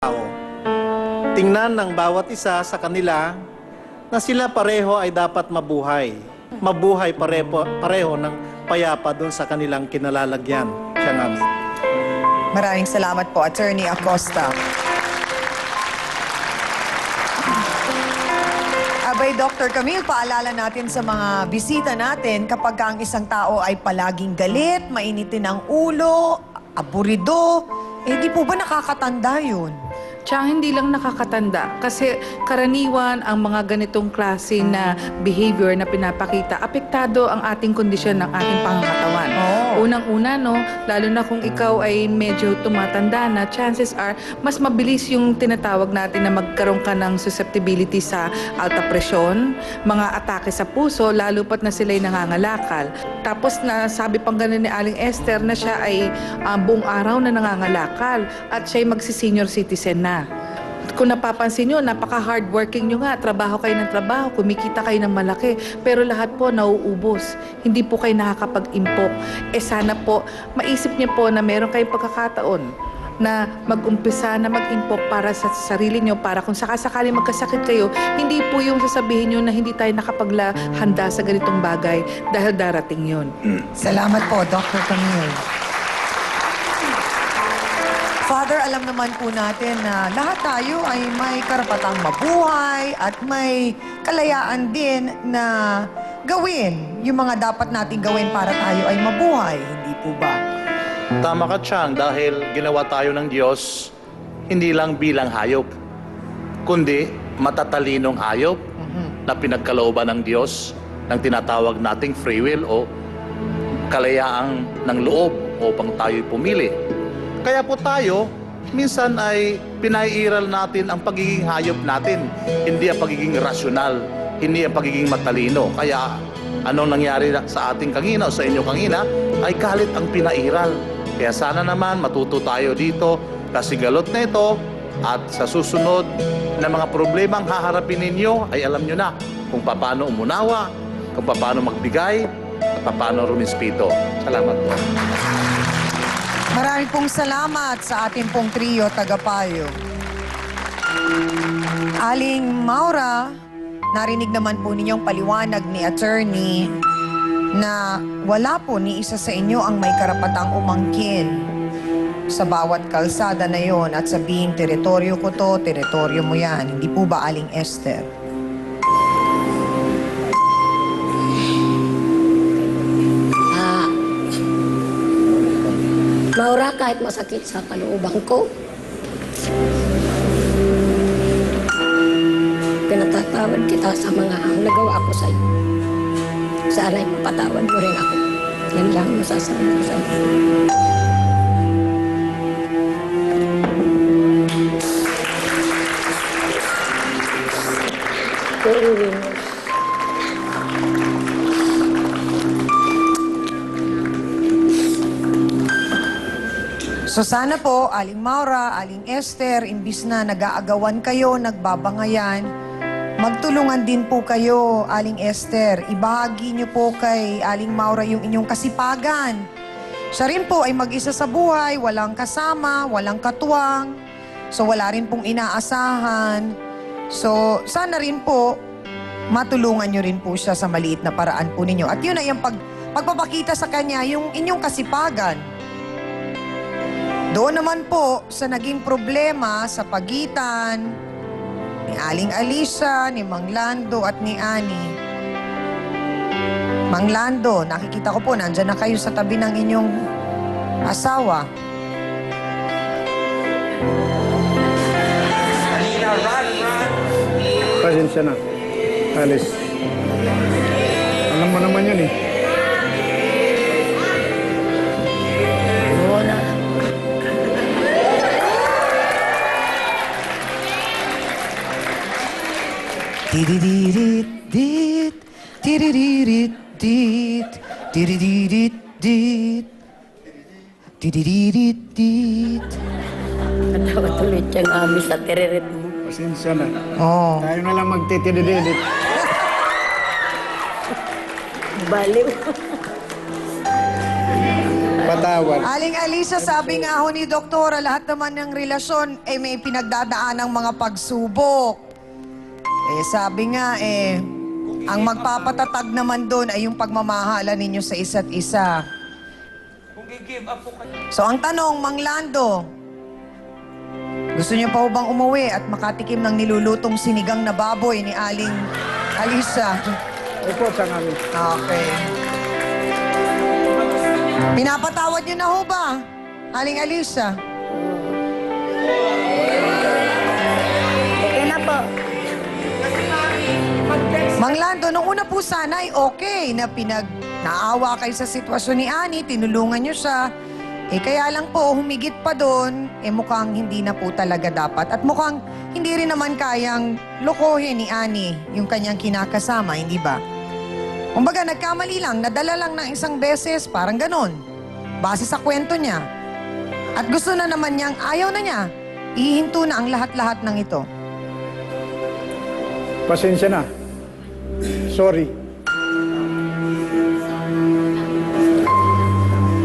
tao. Tingnan ng bawat isa sa kanila na sila pareho ay dapat mabuhay. Mabuhay pareho ng payapa doon sa kanilang kinalalagyan. Siya nga amin. Maraming salamat po, Attorney Acosta. Abay, Dr. Camille, paalala natin sa mga bisita natin kapag ang isang tao ay palaging galit, mainitin ang ulo, aburido, di po ba nakakatanda yun? Tsaka hindi lang nakakatanda kasi karaniwan ang mga ganitong klase na behavior na pinapakita, apektado ang ating kondisyon ng ating pangangatawan. Unang-una, no, lalo na kung ikaw ay medyo tumatanda na, chances are, mas mabilis yung tinatawag natin na magkaroon ka ng susceptibility sa alta presyon, mga atake sa puso, lalo pat na sila'y nangangalakal. Tapos na sabi pang ganun ni Aling Esther na siya ay buong araw na nangangalakal at siya'y magsi-senior citizen na. Kung napapansin nyo, napaka-hardworking nyo nga. Trabaho kayo ng trabaho, kumikita kayo ng malaki. Pero lahat po nauubos. Hindi po kayo nakakapag-impok. Sana po, maisip niyo po na meron kayong pagkakataon na mag-umpisa na mag-impok para sa sarili nyo, para kung sakasakali magkasakit kayo, hindi po yung sasabihin nyo na hindi tayo nakapaghanda sa ganitong bagay dahil darating yun. Salamat po, Dr. Camille. Father, alam naman po natin na lahat tayo ay may karapatang mabuhay at may kalayaan din na gawin yung mga dapat nating gawin para tayo ay mabuhay. Hindi po ba? Tama ka, Chang, dahil ginawa tayo ng Diyos hindi lang bilang hayop, kundi matatalinong hayop na pinagkalooban ng Diyos ng tinatawag nating free will o kalayaang ng loob upang tayo'y pumili. Kaya po tayo, minsan ay pinaiiral natin ang pagiging hayop natin, hindi ang pagiging rasyonal, hindi ang pagiging matalino. Kaya anong nangyari sa ating kanina o sa inyo kanina ay galit ang pinairal. Kaya sana naman matuto tayo dito kasi galot na ito at sa susunod na mga problemang haharapin ninyo ay alam nyo na kung paano umunawa, kung paano magbigay, at paano rumispito. Salamat po. Maraming pong salamat sa ating pong trio tagapayo. Aling Maura, narinig naman po ninyong paliwanag ni Attorney na wala po ni isa sa inyo ang may karapatang umangkin sa bawat kalsada na yon at sabihin, teritoryo ko to, teritoryo mo yan. Hindi po ba, Aling Esther? Maura, kahit masakit sa kalooban ko, pinatatawad kita sa mga nagawa ko sa iyo. Sana'y mapatawad mo rin ako. Yan lang ang masasabi ko sa iyo. So sana po, Aling Maura, Aling Esther, imbis na nag-aagawan kayo, nagbabangayan, magtulungan din po kayo, Aling Esther. Ibahagi niyo po kay Aling Maura yung inyong kasipagan. Siya rin po ay mag-isa sa buhay, walang kasama, walang katuwang. So wala rin pong inaasahan. So sana rin po, matulungan niyo rin po siya sa maliit na paraan po ninyo. At yun ay yung pagpapakita sa kanya, yung inyong kasipagan. Doon naman po sa naging problema sa pagitan ni Aling Alisa, ni Mang Lando at ni Ani. Mang Lando, nakikita ko po, nandyan na kayo sa tabi ng inyong asawa. Pasensya na, Alice. Alam mo naman yan eh. Tiririt-dit, tiririt-dit, tiririt-dit, tiririt-dit. Katawa tuloy siyang amis sa teririt mo. Pasensya na. Oh. Tayo na lang magtitidididit. Baliw. Patawad. Aling Alisa, sabi nga ho ni Doktora, lahat naman ng relasyon may pinagdadaan ng mga pagsubok. Sabi nga ang magpapatatag naman doon ay yung pagmamahala ninyo sa isa't isa. So ang tanong, Mang Lando, gusto niyo pa bang umuwi at makatikim ng nilulutong sinigang na baboy ni Aling Alisa? Opo, sa ngamin. Okay. Pinapatawad niyo na ho ba, Aling Alisa? Okay na po. Mang Lando, nung una po sana ay okay na naawa kayo sa sitwasyon ni Ani, tinulungan niyo siya. Kaya lang po, humigit pa doon, mukhang hindi na po talaga dapat. At mukhang hindi rin naman kayang lokohin ni Ani yung kanyang kinakasama, hindi ba? Kumbaga, nagkamali lang, nadala lang ng isang beses, parang ganon. Base sa kwento niya. At gusto na naman niyang, ayaw na niya, ihinto na ang lahat-lahat ng ito. Pasensya na. Sorry.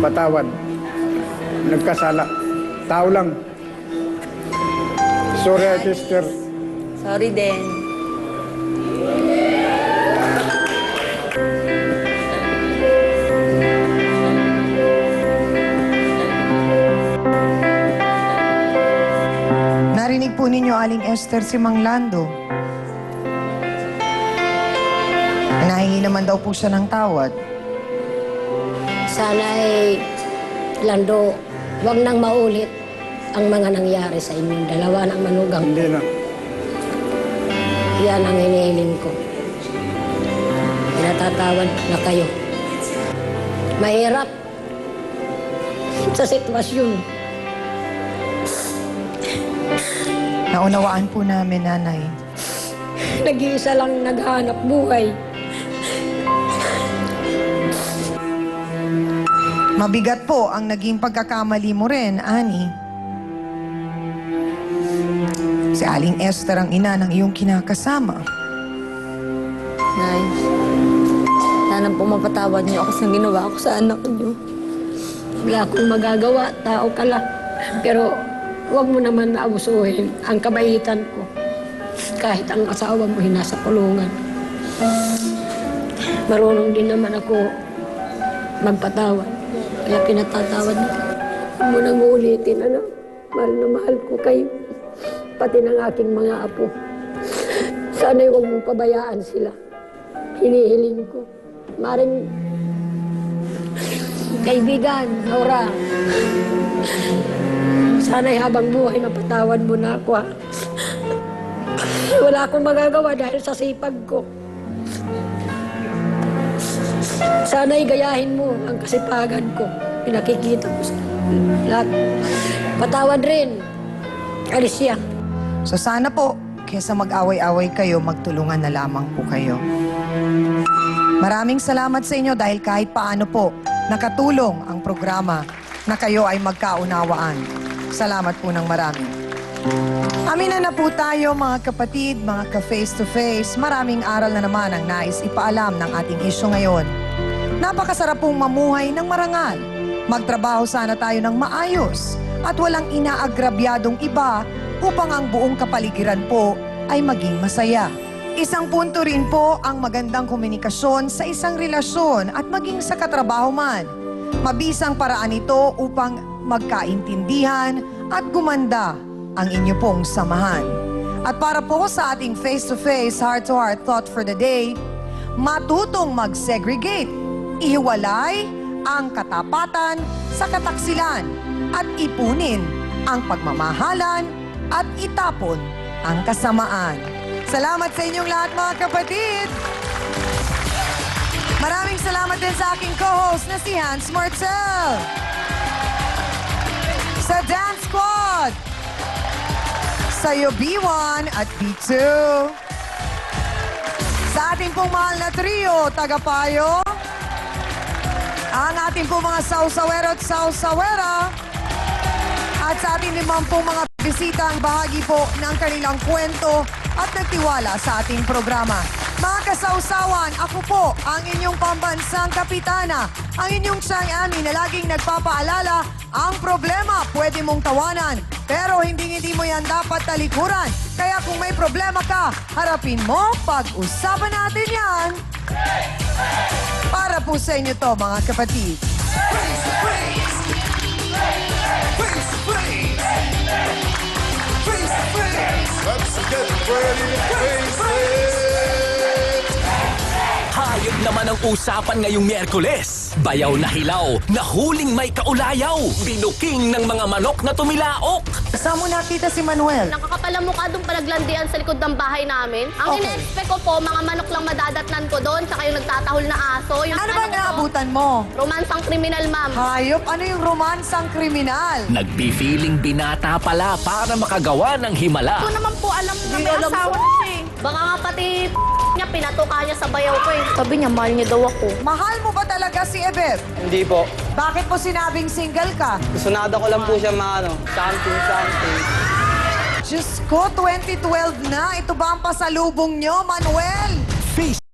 Patawad. Nagkasala. Tao lang. Sorry, sister. Sorry din. Narinig po ninyo, Aling Esther, si Mang Lando. Nahingi naman daw po siya ng tawad. Sana Lando, wag nang maulit ang mga nangyari sa inyong dalawa ng manugang. Hindi na. Yan ang hinihiling ko. Pinatatawad na kayo. Mahirap sa sitwasyon. Naunawaan po namin, Nanay. Nag-iisa lang naghahanap buhay. Mabigat po ang naging pagkakamali mo rin, Ani. Si Aling Esther ang ina ng iyong kinakasama. Nay, sana po mapatawad niyo ako sa ginawa ko sa anak niyo. Wala akong magagawa, tao ka lang. Pero huwag mo naman naabusuhin ang kabaitan ko. Kahit ang asawa mo nasa kulungan. Marunong din naman ako magpatawad. Kaya pinatatawad na. Huwag mo nang uulitin, anak. Mahal na mahal ko kayo. Pati ng aking mga apo. Sana'y huwag mong pabayaan sila. Hinihiling ko. Maring kaibigan, Nora. Sana'y habang buhay mapatawad mo na ako, ha? Wala akong magagawa dahil sa sipag ko. Sana'y gayahin mo ang kasipagan ko. Pinakikita ko sa lahat. Patawad rin, Alicia. So sana po, kesa mag-away-away kayo, magtulungan na lamang po kayo. Maraming salamat sa inyo dahil kahit paano po, nakatulong ang programa na kayo ay magkaunawaan. Salamat po ng marami. Aminan na po tayo mga kapatid, mga ka-face-to-face. Maraming aral na naman ang nais ipaalam ng ating isyu ngayon. Napakasarap pong mamuhay ng marangal. Magtrabaho sana tayo ng maayos at walang inaagrabyadong iba upang ang buong kapaligiran po ay maging masaya. Isang punto rin po ang magandang komunikasyon sa isang relasyon at maging sa katrabaho man. Mabisang paraan ito upang magkaintindihan at gumanda ang inyo pong samahan. At para po sa ating face-to-face, heart-to-heart thought for the day, matutong mag-segregate, ihiwalay ang katapatan sa kataksilan at ipunin ang pagmamahalan at itapon ang kasamaan. Salamat sa inyong lahat mga kapatid! Maraming salamat din sa aking co-host na si Hans Marcel. Sa Dance Squad, sa'yo B1 at B2. Sa ating pong mahal na trio, Tagapayo, ang ating pong mga sausawero at sausawera, at sa ating limang pong mga bisita. bumisita ang bahagi po ng kanilang kwento at nagtiwala sa ating programa. Mga kasawsawan, ako po ang inyong pambansang kapitana, ang inyong Chang Ami na laging nagpapaalala, ang problema pwede mong tawanan, pero hindi mo yan dapat talikuran. Kaya kung may problema ka, harapin mo, pag-usapan natin yan. Para po sa inyo to, mga kapatid. Let's get ready to face it! Hayop naman ang usapan ngayong Miyerkules. Bayaw na hilaw, nahuling may kaulayaw. Binuking ng mga manok na tumilaok. Saan mo nakita si Manuel? Nakakapal ang mukha doon palaglandian sa likod ng bahay namin. Ang Okay. ina-expect ko po, mga manok lang madadatnan ko doon, tsaka yung nagtatahol na aso. Yung Ano ba ko, naabutan mo? romansang kriminal, ma'am. Hayop, ano yung romansang kriminal? Nagpi-feeling binata pala para makagawa ng himala. Ito naman po, alam na may asawa na siya eh. Baka nga pati niya, pinatuka niya sa bayaw ko eh. Sabi niya, mahal niya daw ako. Mahal mo ba talaga si Ebeb? Hindi po. Bakit mo sinabing single ka? Sunada ko lang po siya something. Diyos ko, 2012 na. Ito ba ang pasalubong nyo, Manuel?